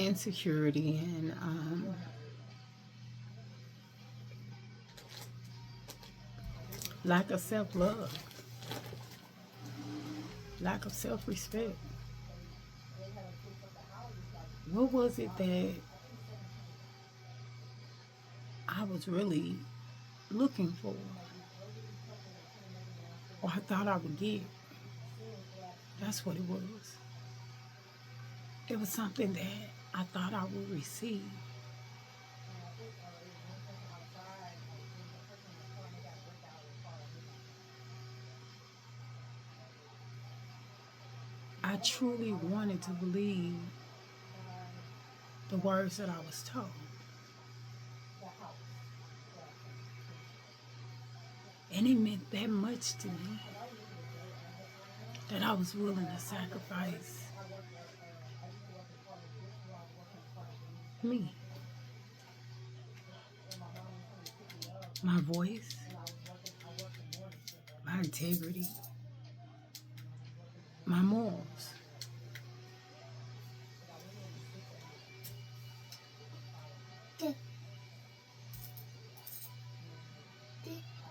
insecurity and lack of self-love, lack of self-respect. What was it that I was really looking for, or I thought I would get? That's what it was. It was something that I thought I would receive. I truly wanted to believe the words that I was told. And it meant that much to me that I was willing to sacrifice me, my voice, my integrity, my morals.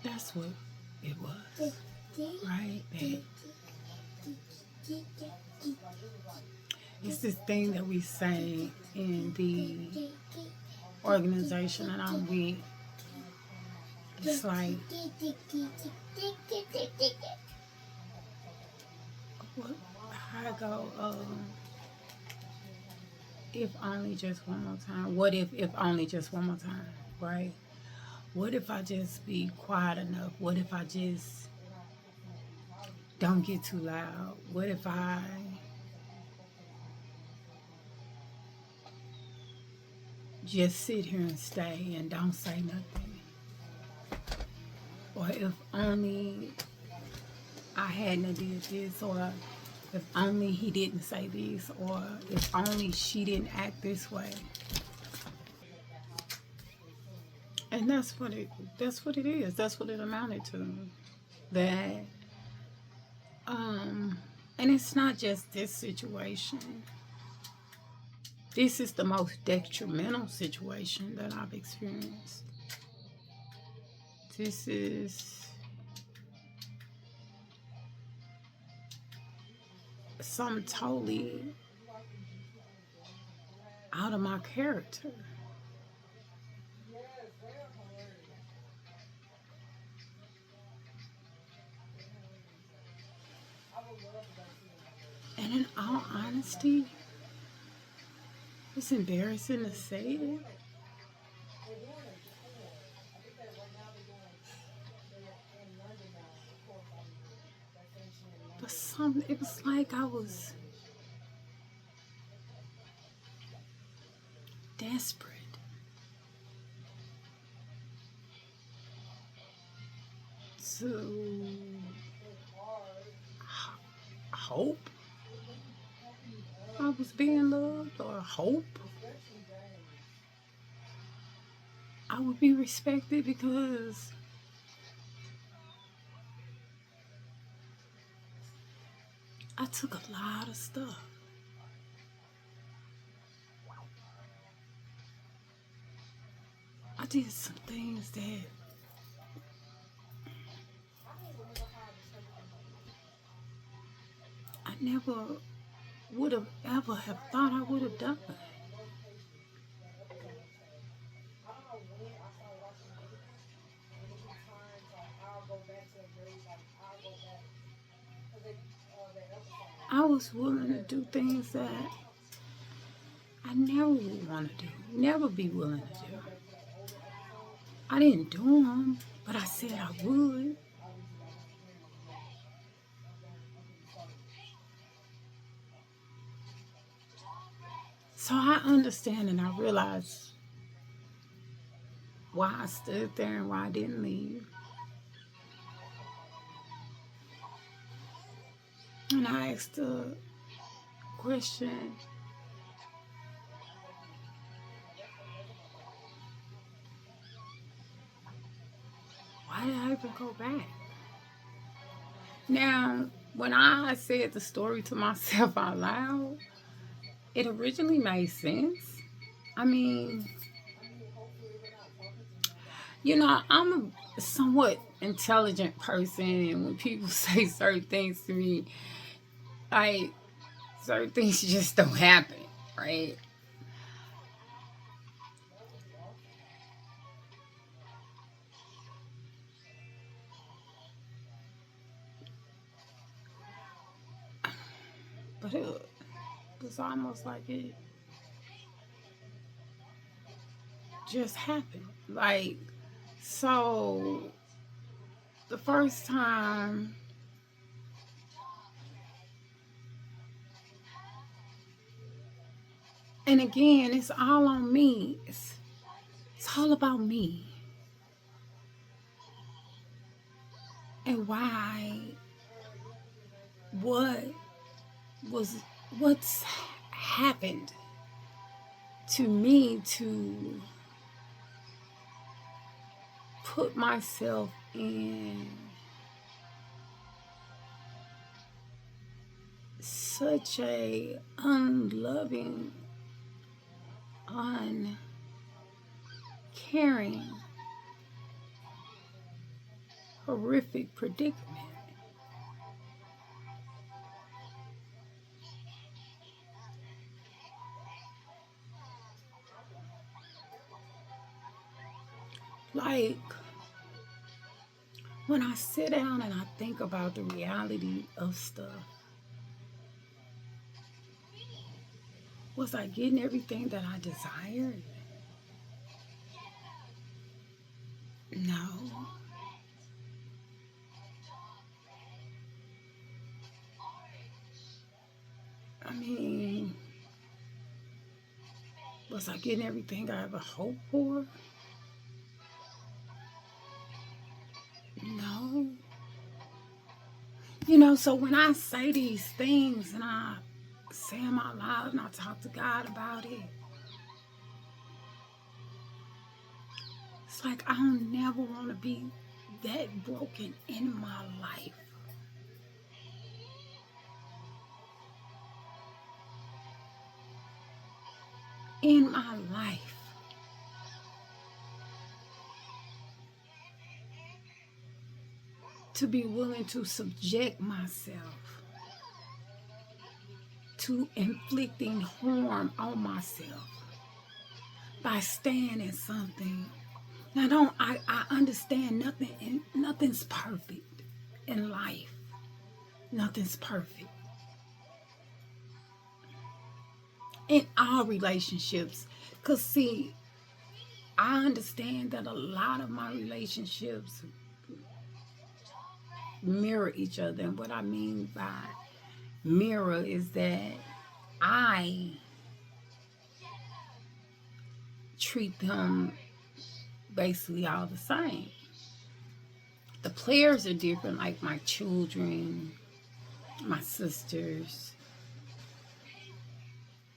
That's what it was, right? That it's this thing that we say in the organization that I'm with. It's like, how I go, if only just one more time. What if only just one more time, right? What if I just be quiet enough? What if I just don't get too loud? What if I just sit here and stay and don't say nothing? Or if only I hadn't did this, or if only he didn't say this, or if only she didn't act this way. And that's what it is. That's what it amounted to. That and it's not just this situation. This is the most detrimental situation that I've experienced. This is something totally out of my character. And in all honesty, it's embarrassing to say it. But it was like I was desperate to hope I was being loved, or hope I would be respected, because I took a lot of stuff. I did some things that I never would have ever have thought I would have done. I was willing to do things that I never would want to do, never be willing to do. I didn't do them, but I said I would. So I understand and I realize why I stood there and why I didn't leave. And I asked the question, why did I even go back? Now, when I said the story to myself out loud, it originally made sense. I mean, I'm a somewhat intelligent person, and when people say certain things to me, like certain things just don't happen, right? But it was almost like it just happened. Like, so the first time, and again, it's all on me. It's all about me and why, what was, what's happened to me to put myself in such a unloving, uncaring, horrific predicament. Like, when I sit down and I think about the reality of stuff, was I getting everything that I desired? No. I mean, was I getting everything I ever hoped for? No. So when I say these things and I say them out loud and I talk to God about it, it's like I don't never want to be that broken in my life. In my life. To be willing to subject myself to inflicting harm on myself by staying in something. Now, I understand nothing's perfect in life. Nothing's perfect. In all relationships. Because, see, I understand that a lot of my relationships mirror each other. And what I mean by mirror is that I treat them basically all the same. The players are different, like my children, my sisters,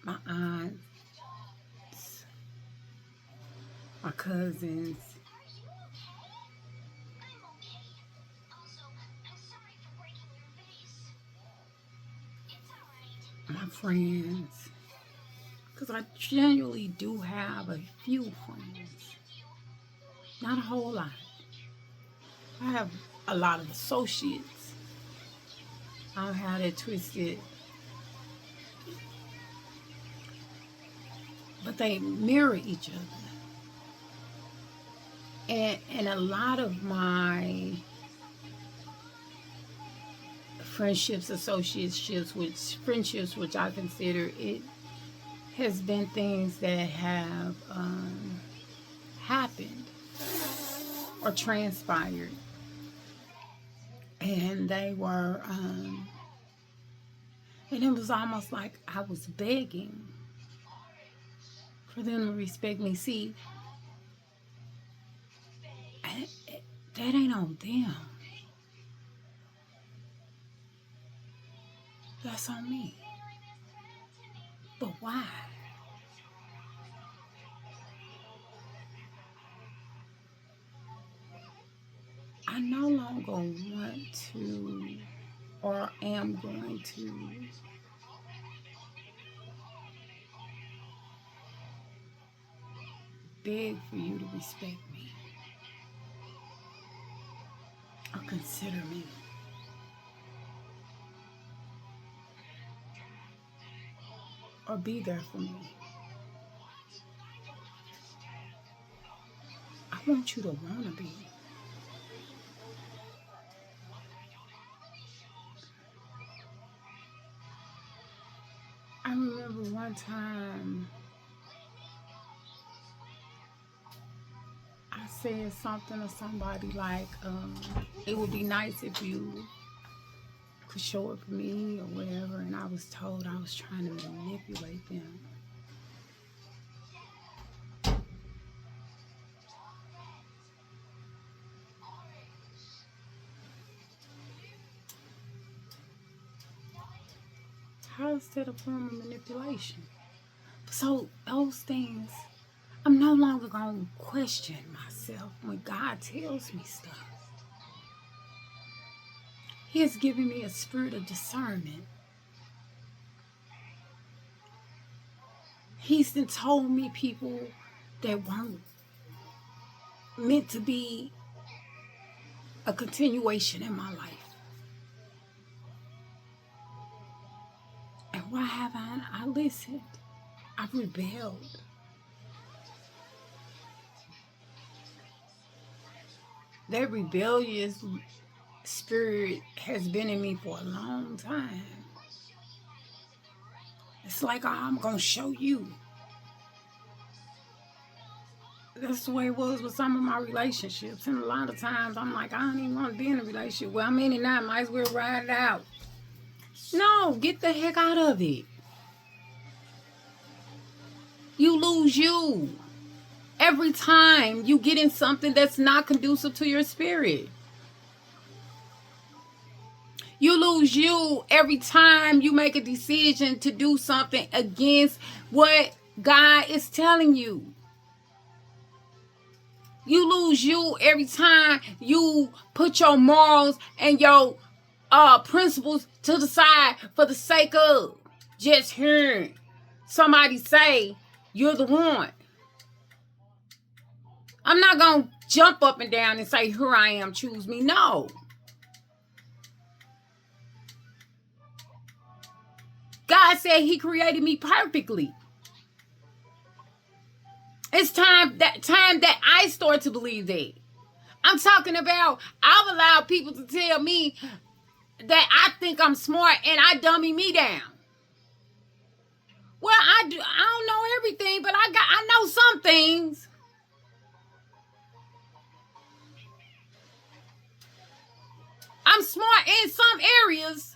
my aunts, my cousins, my friends. Because I genuinely do have a few friends. Not a whole lot. I have a lot of associates. I don't have that twisted. But they mirror each other. And a lot of my friendships, which I consider it, has been things that have happened or transpired, and they were, and it was almost like I was begging for them to respect me. See, that ain't on them. That's on me. But why? I no longer want to or am going to beg for you to respect me or consider me. Or be there for me. I want you to want to be. I remember one time I said something to somebody like, it would be nice if you could show up for me or whatever, and I was told I was trying to manipulate them. How is that a form of manipulation? So those things, I'm no longer going to question myself when God tells me stuff. He has given me a spirit of discernment. He's been told me people that weren't meant to be a continuation in my life. And why have I listened? I've rebelled. That rebellious spirit has been in me for a long time. It's like, I'm going to show you. That's the way it was with some of my relationships. And a lot of times I'm like, I don't even want to be in a relationship. Well, I'm in it now. Might as well ride it out. No, get the heck out of it. You lose you every time you get in something that's not conducive to your spirit. You lose you every time you make a decision to do something against what God is telling you. You lose you every time you put your morals and your principles to the side for the sake of just hearing somebody say you're the one. I'm not going to jump up and down and say, here I am, choose me. No. God said he created me perfectly. It's time that I start to believe that. I'm talking about, I've allowed people to tell me that I think I'm smart and I dummy me down. Well, I don't know everything, but I know some things. I'm smart in some areas.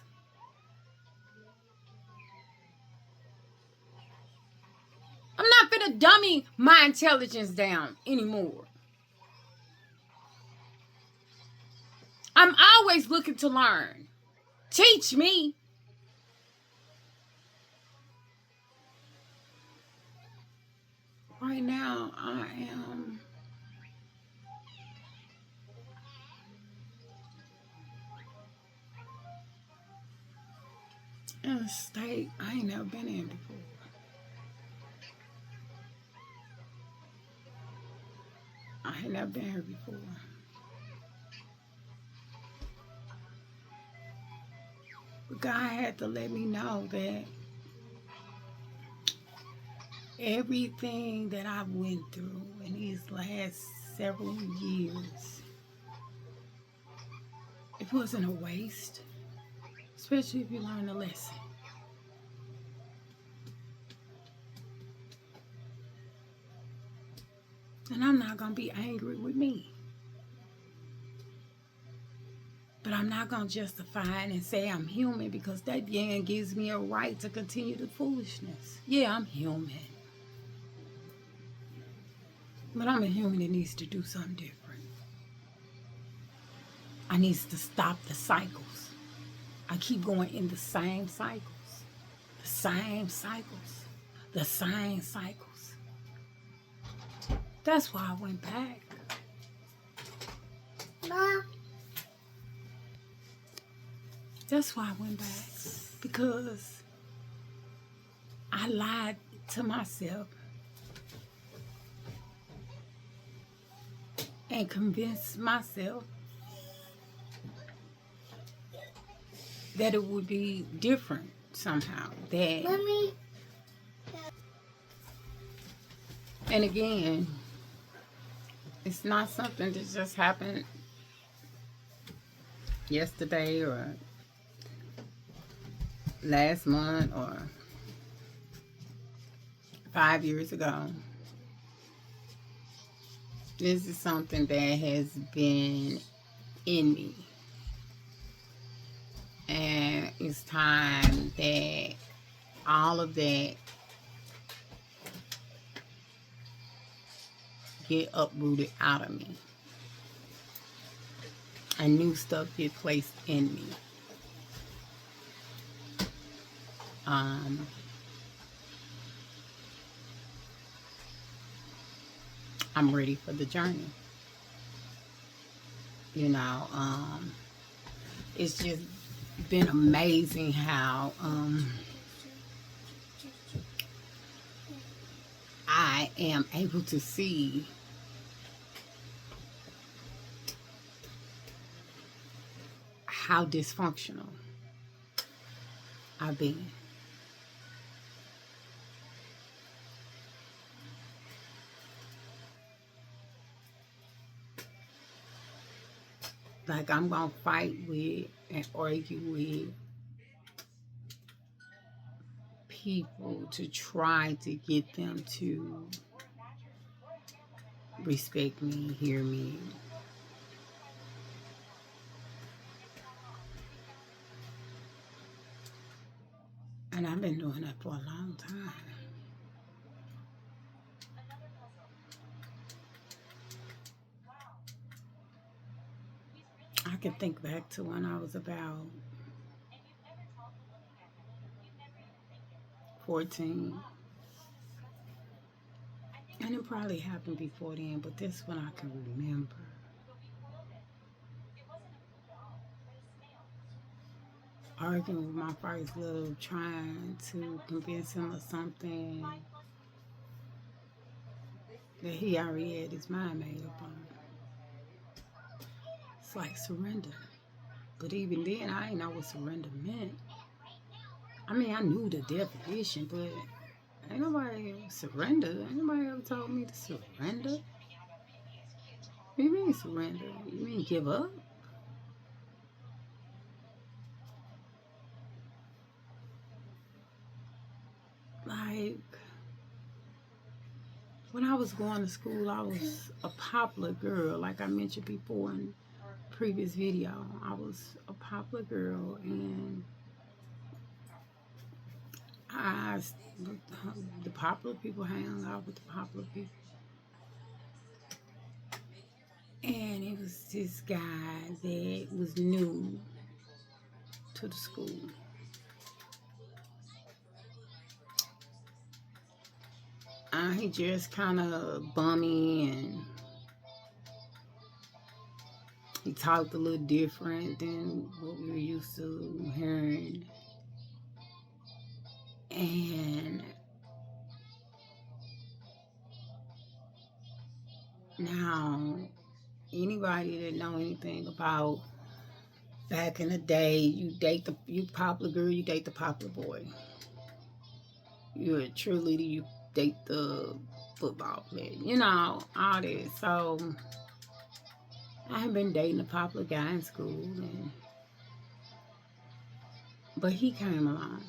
I'm not gonna dummy my intelligence down anymore. I'm always looking to learn. Teach me. Right now, I am in a state I ain't never been in before. I ain't never been here before. But God had to let me know that everything that I went through in these last several years, it wasn't a waste, especially if you learn a lesson. And I'm not going to be angry with me. But I'm not going to justify it and say I'm human, because that then gives me a right to continue the foolishness. Yeah, I'm human. But I'm a human that needs to do something different. I need to stop the cycles. I keep going in the same cycles. The same cycles. The same cycles. That's why I went back. Mom. That's why I went back. Because I lied to myself. and convince myself that it would be different somehow. That, Mommy. And again, it's not something that just happened yesterday or last month or 5 years ago. This is something that has been in me. And it's time that all of that get uprooted out of me. And new stuff get placed in me. I'm ready for the journey. You know, it's just been amazing how I am able to see how dysfunctional I've been. Like, I'm going to fight with and argue with people to try to get them to respect me, hear me. And I've been doing that for a long time. I can think back to when I was about 14. And it probably happened before then, but this one I can remember. Arguing with my first little, trying to convince him of something that he already had his mind made up on. It's like surrender. But even then, I didn't know what surrender meant. I mean, I knew the definition, but ain't nobody surrender. Ain't nobody ever told me to surrender. What do you mean surrender? You mean give up? Like, when I was going to school, I was a popular girl. Like I mentioned before in previous video, I was a popular girl, and the popular people hang out with the popular people. And it was this guy that was new to the school. He just kind of bummy, and he talked a little different than what we were used to hearing. And now, anybody that know anything about back in the day, you popular girl, you date the popular boy. You're a cheerleader, you date the football player. You know, all that. So I had been dating a popular guy in school, but he came along,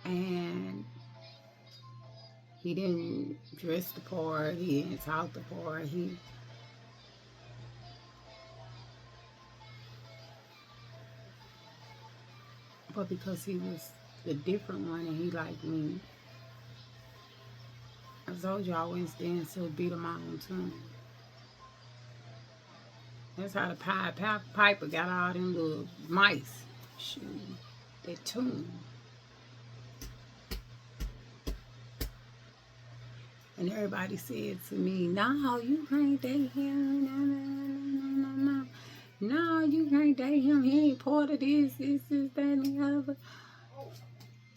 and he didn't dress the part, he didn't talk the part, but because he was the different one and he liked me, I told you I wouldn't stand still, beat him out on tune. That's how the Piper got all them little mice. Shoot, that tune. And everybody said to me, no, you can't date him. No, you can't date him. He ain't part of this, that, and the other.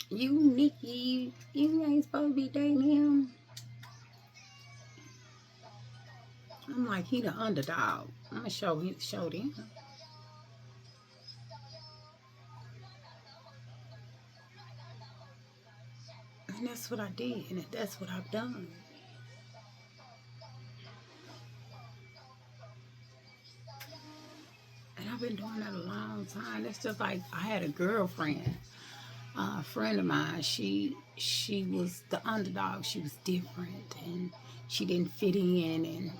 You, Nikki, you ain't supposed to be dating him. I'm like, he the underdog. I'm gonna show them. And that's what I did, and that's what I've done. And I've been doing that a long time. It's just like I had a girlfriend, a friend of mine. She was the underdog. She was different, and she didn't fit in, and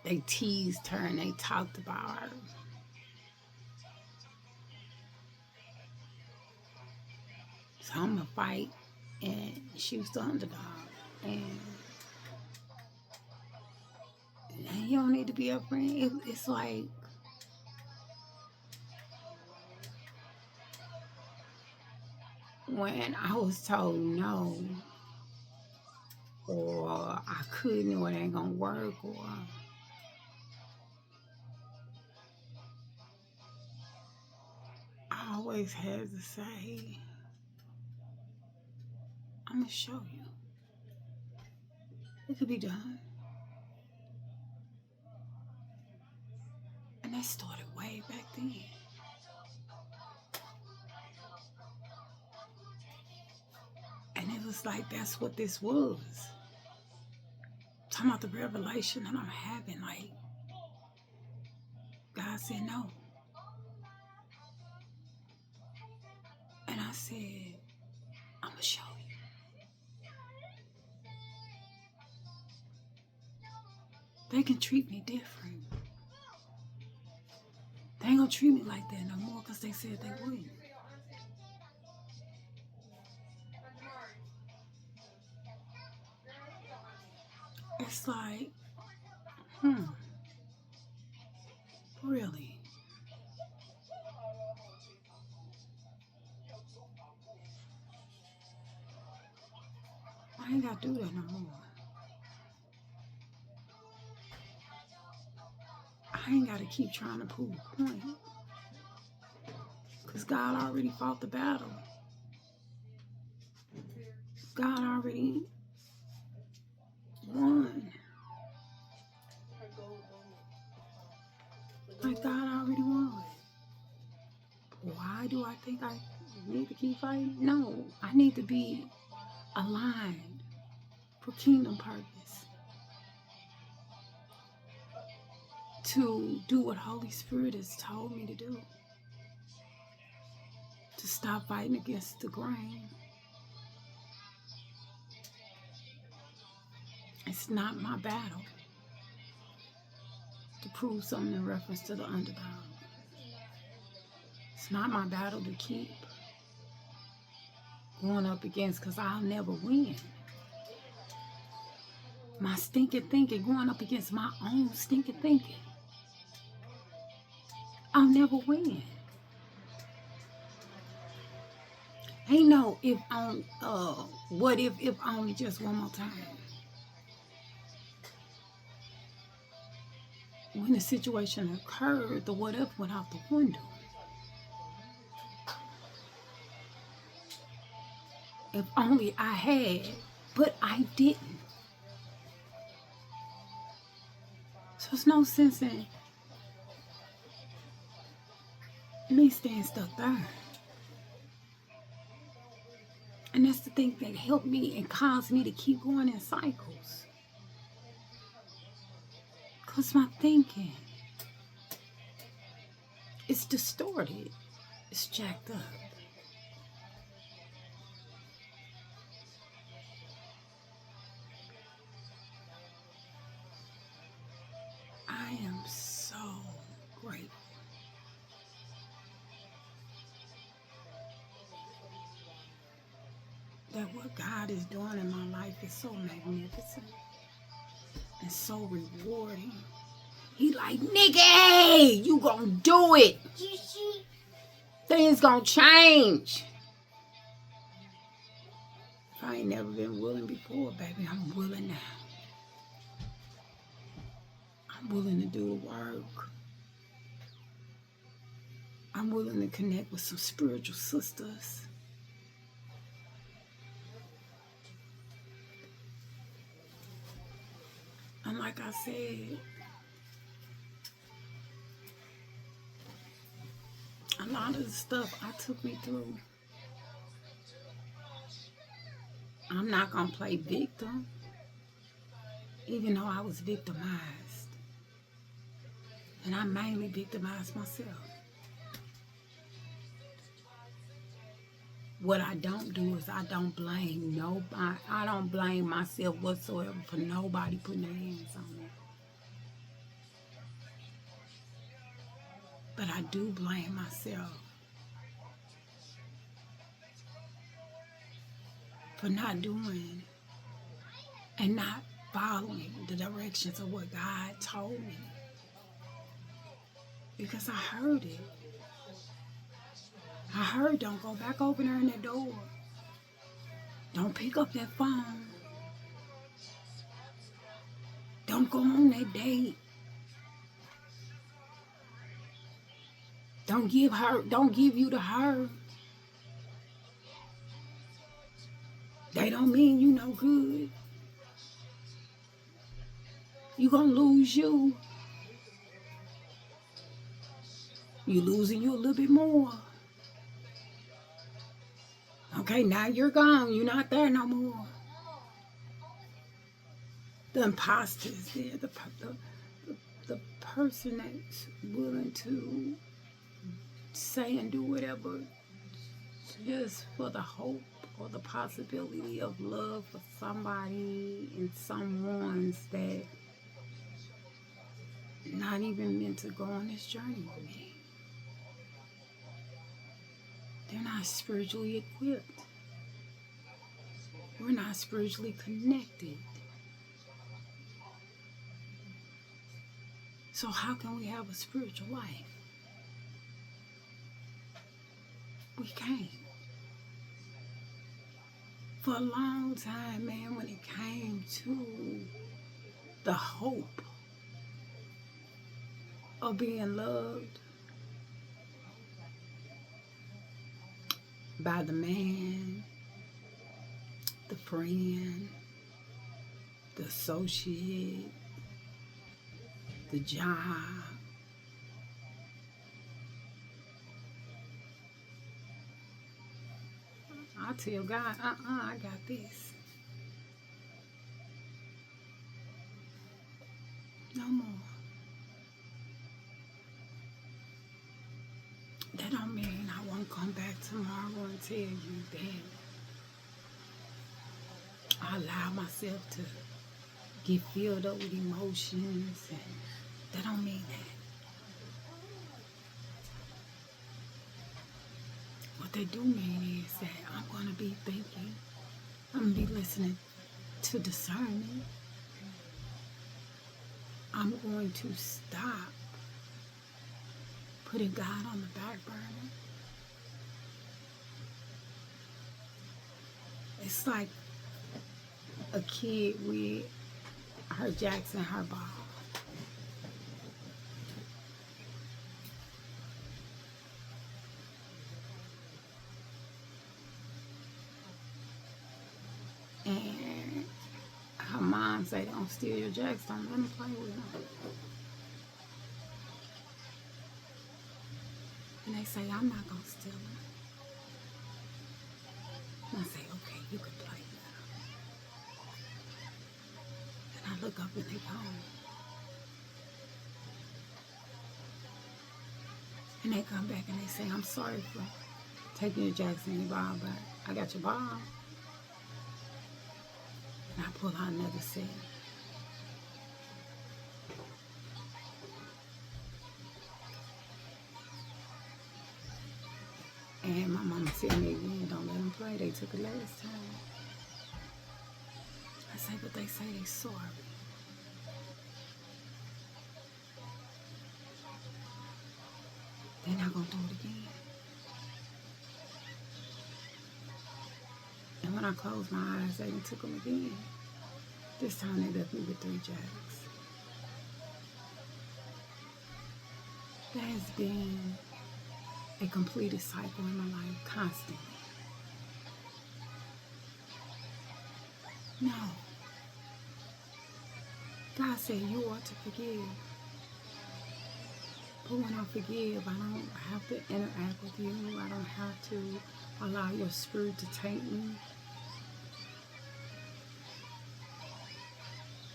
they teased her and they talked about her. So I'm gonna fight, and she was the underdog, and you don't need to be a friend. It's like, when I was told no, or I couldn't, or it ain't gonna work, or I always had to say, I'm gonna show you. It could be done. And that started way back then. And it was like, that's what this was. Talking about the revelation that I'm having, like, God said no. And I said, I'm gonna show you. They can treat me different. They ain't gonna treat me like that no more because they said they wouldn't. It's like, really? I ain't gotta do that no more. I ain't gotta keep trying to prove a point. Because God already fought the battle. God already won. Like, God already won. Why do I think I need to keep fighting? No, I need to be aligned for kingdom purpose. To do what Holy Spirit has told me to do. To stop fighting against the grain. It's not my battle to prove something in reference to the underdog. It's not my battle to keep going up against, because I'll never win. My stinking thinking, going up against my own stinking thinking, I'll never win. Ain't no if on what if only just one more time. When the situation occurred, the what if went out the window. If only I had, but I didn't. So there's no sense in me staying stuck there. And that's the thing that helped me and caused me to keep going in cycles. Because my thinking is distorted. It's jacked up. I am so grateful that what God is doing in my life is so magnificent and so rewarding. He like, Nikki, you gonna do it. Things gonna change. If I ain't never been willing before, baby, I'm willing now. I'm willing to do the work. I'm willing to connect with some spiritual sisters. like I said, a lot of the stuff I took me through, I'm not going to play victim, even though I was victimized. And I mainly victimized myself. What I don't do is I don't blame nobody. I don't blame myself whatsoever for nobody putting their hands on me. But I do blame myself for not doing and not following the directions of what God told me. Because I heard it. I heard, don't go back over there in that door. Don't pick up that phone. Don't go on that date. Don't give you to her. They don't mean you no good. You gonna lose you. You losing you a little bit more. Okay, now you're gone. You're not there no more. The imposter is there. The person that's willing to say and do whatever just for the hope or the possibility of love for somebody and someone's that not even meant to go on this journey with me. They're not spiritually equipped. We're not spiritually connected. So how can we have a spiritual life? We can't. For a long time, man, when it came to the hope of being loved by the man, the friend, the associate, the job, I tell God, I got this. No more. That don't mean I won't come back tomorrow and tell you that I allow myself to get filled up with emotions, and that don't mean that. What they do mean is that I'm going to be thinking, I'm going to be listening to discernment. I'm going to stop putting God on the back burner. It's like a kid with her jacks and her ball. And her mom say, don't steal your jacks, don't let them play with them. And they say, I'm not going to steal them. And I say, okay, you can play now. And I look up and they gone. And they come back and they say, I'm sorry for taking your jacks and your ball back. I got your ball. And I pull out another set. And my mama tell me again, don't let them play. They took it last time. I say, but they say they sorry. They're not going to do it again. And when I closed my eyes, they took them again. This time they left me with 3 jacks. That has been a completed cycle in my life, constantly. No. God said you ought to forgive. But when I forgive, I don't have to interact with you. I don't have to allow your spirit to take me.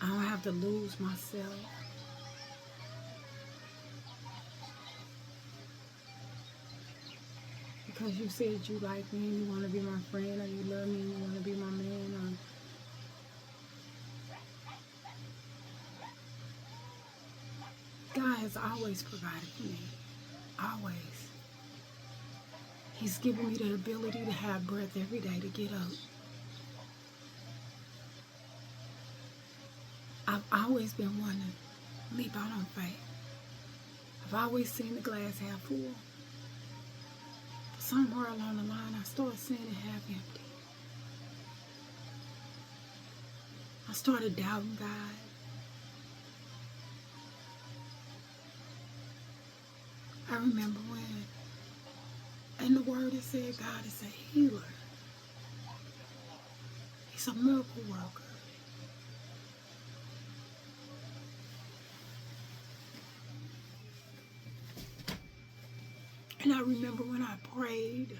I don't have to lose myself. Because you said you like me and you want to be my friend, or you love me and you want to be my man, or God has always provided for me. Always. He's given me the ability to have breath every day to get up. I've always been one to leap out on faith. I've always seen the glass half full. But somewhere along the line, I started seeing it half empty. I started doubting God. I remember when in the Word it said God is a healer. He's a miracle worker. And I remember when I prayed,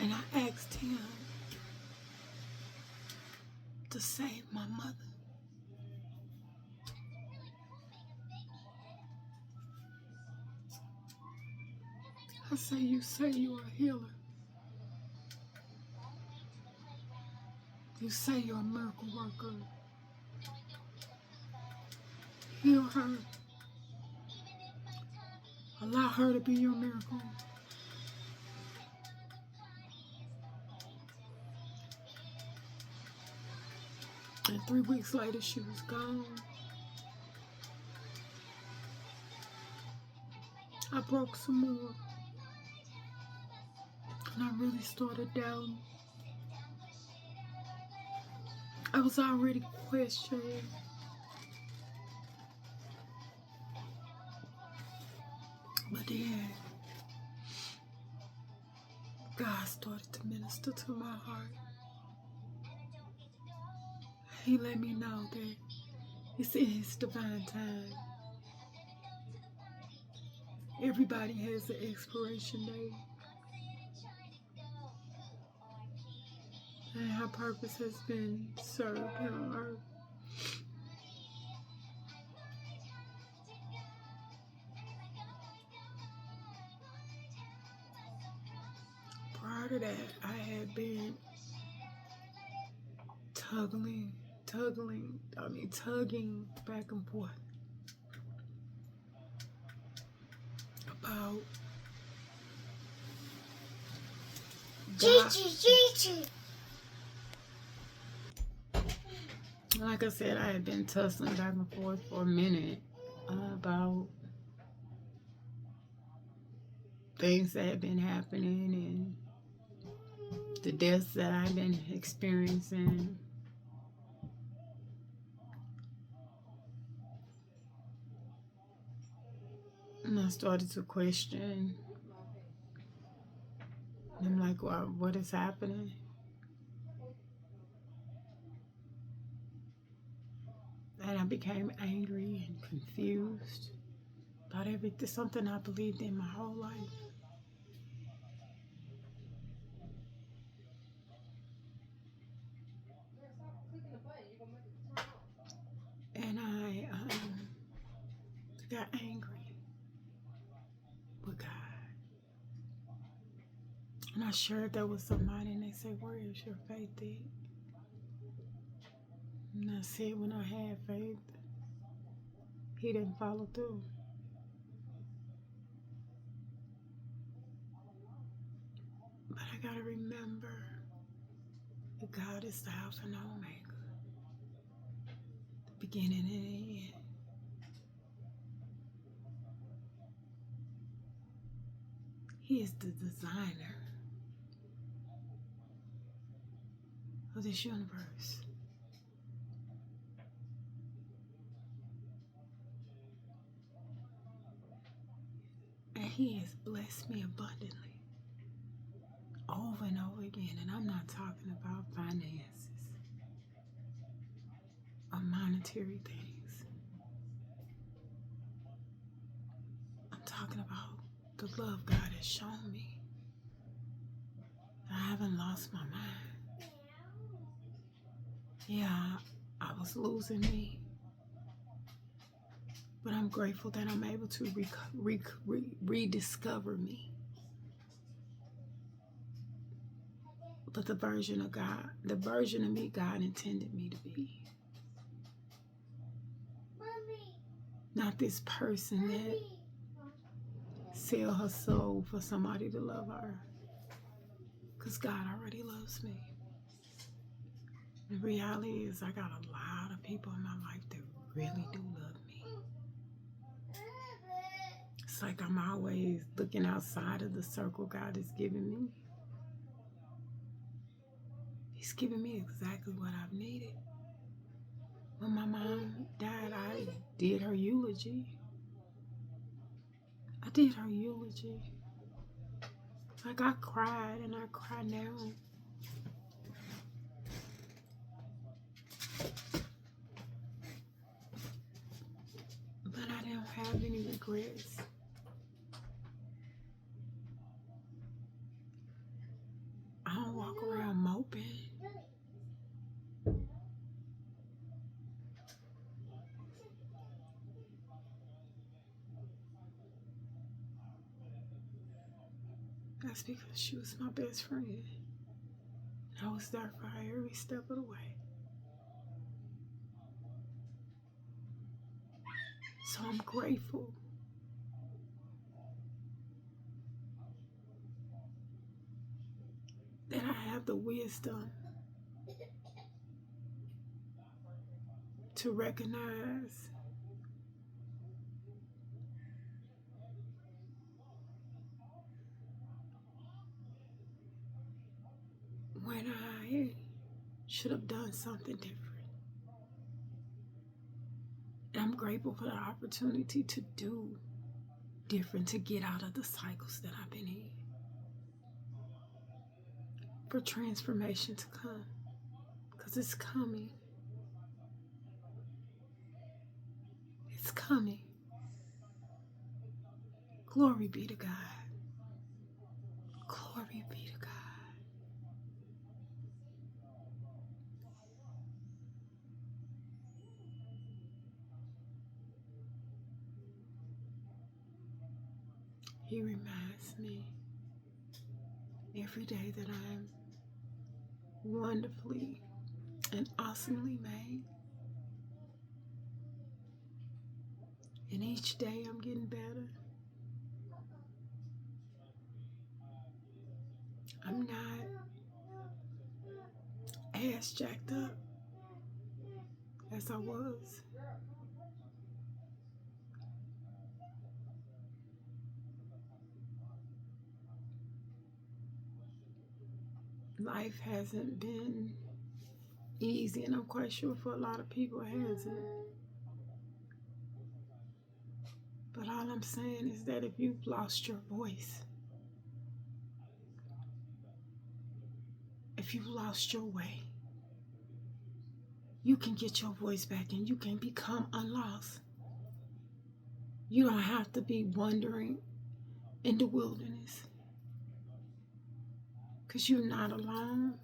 and I asked Him to save my mother. I say you're a healer. You say you're a miracle worker. Heal her. Allow her to be your miracle. And 3 weeks later, she was gone. I broke some more. And I really started down. I was already questioning. But then, God started to minister to my heart. He let me know that it's in His divine time. Everybody has an expiration date. And her purpose has been served here on earth. Prior to that, I had been tugging back and forth about Gigi. Like I said, I had been tussling back and forth for a minute about things that had been happening and the deaths that I've been experiencing. And I started to question. I'm like, well, what is happening? And I became angry and confused about everything, something I believed in my whole life. And I got angry with God. And I shared that with somebody, and they said, where is your faith at? And I said, when I had faith, He didn't follow through. But I gotta remember that God is the Alpha and Omega, the beginning and the end. He is the designer of this universe. And He has blessed me abundantly over and over again. And I'm not talking about finances or monetary things. I'm talking about the love God has shown me. I haven't lost my mind. Yeah, I was losing me. But I'm grateful that I'm able to rediscover me. But the version of God, the version of me God intended me to be. Not this person that sell her soul for somebody to love her. Because God already loves me. The reality is I got a lot of people in my life that really do love me. It's like I'm always looking outside of the circle God has given me. He's giving me exactly what I've needed. When my mom died, I did her eulogy. Like I cried and I cry now. But I don't have any regrets. I don't walk around moping. That's because she was my best friend. I was there for her every step of the way. So I'm grateful that I have the wisdom to recognize when I should have done something different. And I'm grateful for the opportunity to do different, to get out of the cycles that I've been in. For transformation to come. Because it's coming. It's coming. Glory be to God. Glory be to God. He reminds me every day that I'm wonderfully and awesomely made. And each day I'm getting better. I'm not ass jacked up as I was. Life hasn't been easy, and I'm quite sure for a lot of people it hasn't. But all I'm saying is that if you've lost your voice, if you've lost your way, you can get your voice back and you can become unlost. You don't have to be wandering in the wilderness, because you're not alone.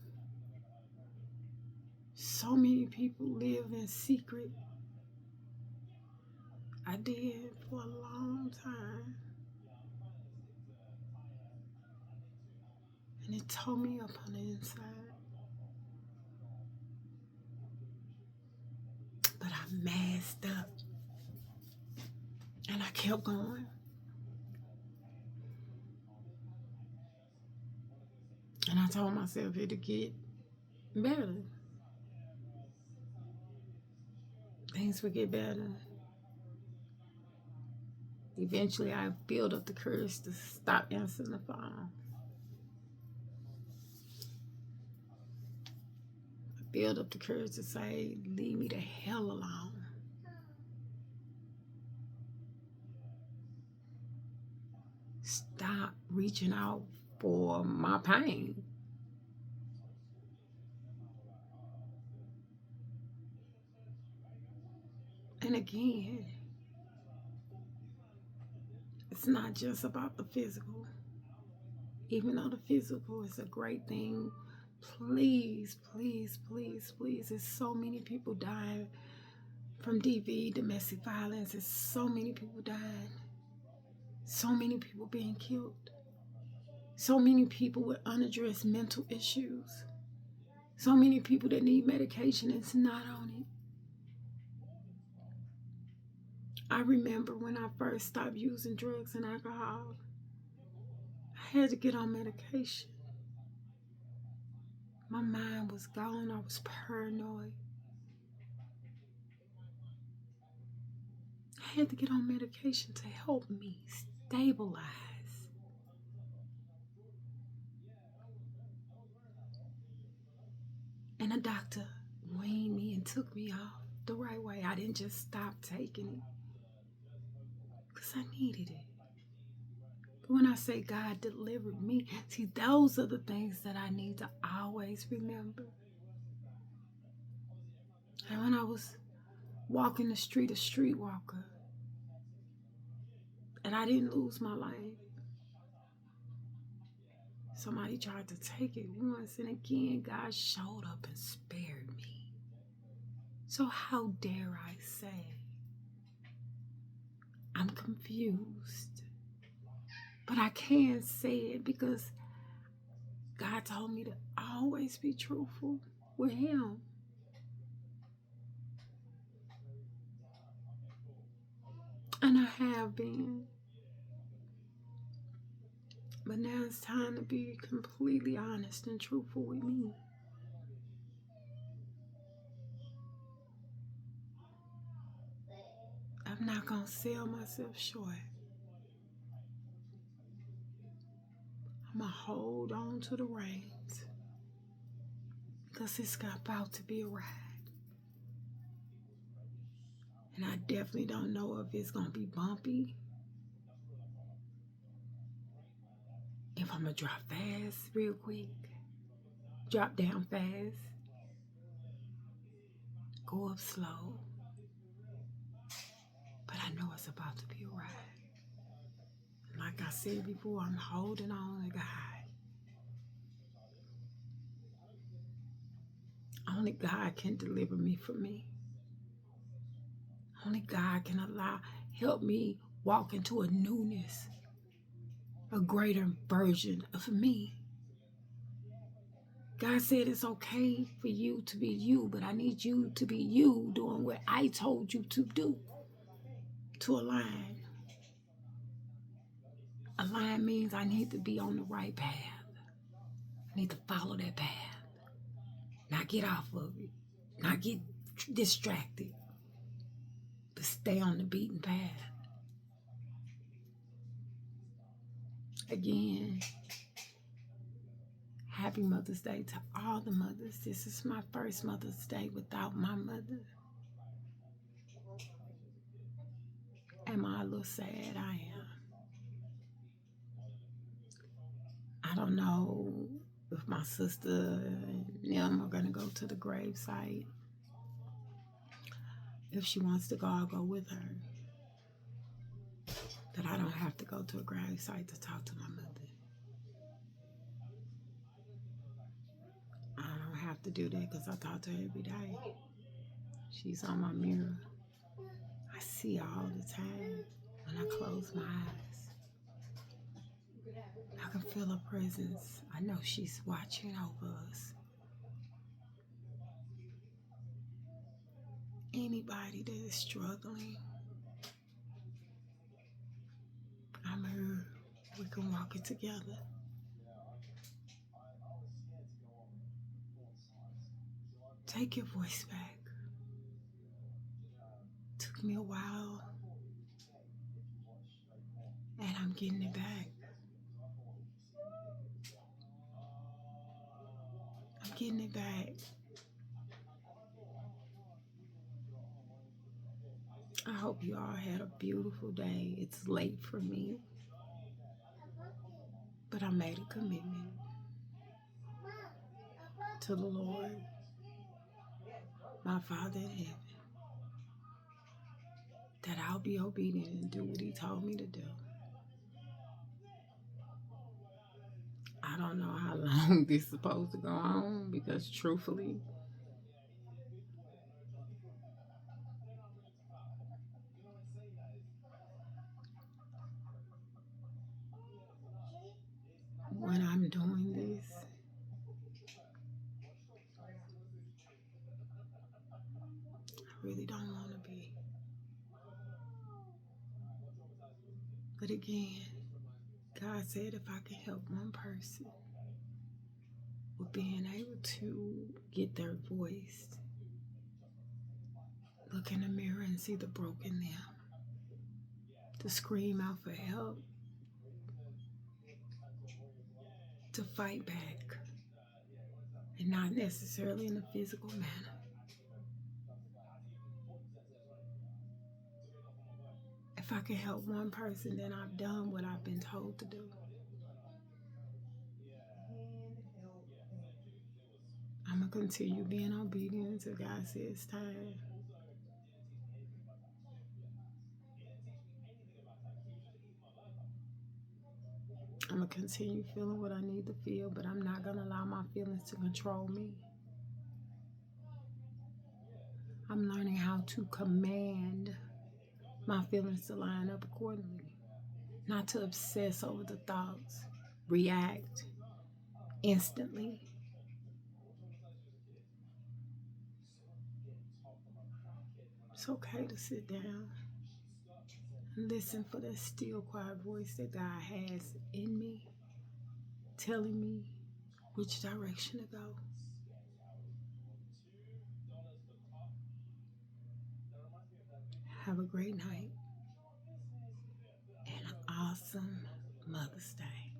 So many people live in secret. I did for a long time. And it tore me up on the inside. But I masked up. And I kept going. And I told myself it'd get better. Things would get better. Eventually, I built up the courage to stop answering the phone. I built up the courage to say, leave me the hell alone. Stop reaching out for my pain. And again, it's not just about the physical. Even though the physical is a great thing, please, please, please, please, there's so many people dying from DV, domestic violence. There's so many people dying. So many people being killed. So many people with unaddressed mental issues. So many people that need medication. It's not on it. I remember when I first stopped using drugs and alcohol, I had to get on medication. My mind was gone. I was paranoid. I had to get on medication to help me stabilize. And a doctor weaned me and took me off the right way. I didn't just stop taking it because I needed it. But when I say God delivered me, see, those are the things that I need to always remember. And when I was walking the street, a streetwalker, and I didn't lose my life. Somebody tried to take it once, and again, God showed up and spared me. So how dare I say I'm confused? But I can say it because God told me to always be truthful with Him. And I have been. But now it's time to be completely honest and truthful with me. I'm not going to sell myself short. I'm going to hold on to the reins because it's about to be a ride. And I definitely don't know if it's going to be bumpy, if I'm going to drop fast real quick, drop down fast, go up slow. But I know it's about to be a ride. And like I said before, I'm holding on to God. Only God can deliver me from me. Only God can help me walk into a newness, a greater version of me. God said it's okay for you to be you, but I need you to be you doing what I told you to do, to align. Align means I need to be on the right path. I need to follow that path, not get off of it, not get distracted, but stay on the beaten path. Again, happy Mother's Day to all the mothers. This is my first Mother's Day without my mother. Am I a little sad? I am. I don't know if my sister and them are going to go to the gravesite. If she wants to go, I'll go with her. But I don't have to go to a gravesite to talk to my mother. I don't have to do that because I talk to her every day. She's on my mirror. I see her all the time when I close my eyes. I can feel her presence. I know she's watching over us. Anybody that is struggling, I'm here. We can walk it together. Take your voice back. Took me a while, and I'm getting it back. I'm getting it back. I hope you all had a beautiful day. It's late for me, but I made a commitment to the Lord, my Father in heaven. that I'll be obedient and do what he told me to do. I don't know how long this is supposed to go on because truthfully, when I'm doing this, I really don't want to be. But again, God said if I can help one person with being able to get their voice, look in the mirror and see the broken them, to scream out for help, to fight back, and not necessarily in a physical manner. If I can help one person, then I've done what I've been told to do. I'm going to continue being obedient until God says time. I'm going to continue feeling what I need to feel, but I'm not going to allow my feelings to control me. I'm learning how to command my feelings to line up accordingly, not to obsess over the thoughts, react instantly. It's okay to sit down and listen for that still, quiet voice that God has in me, telling me which direction to go. Have a great night and an awesome Mother's Day.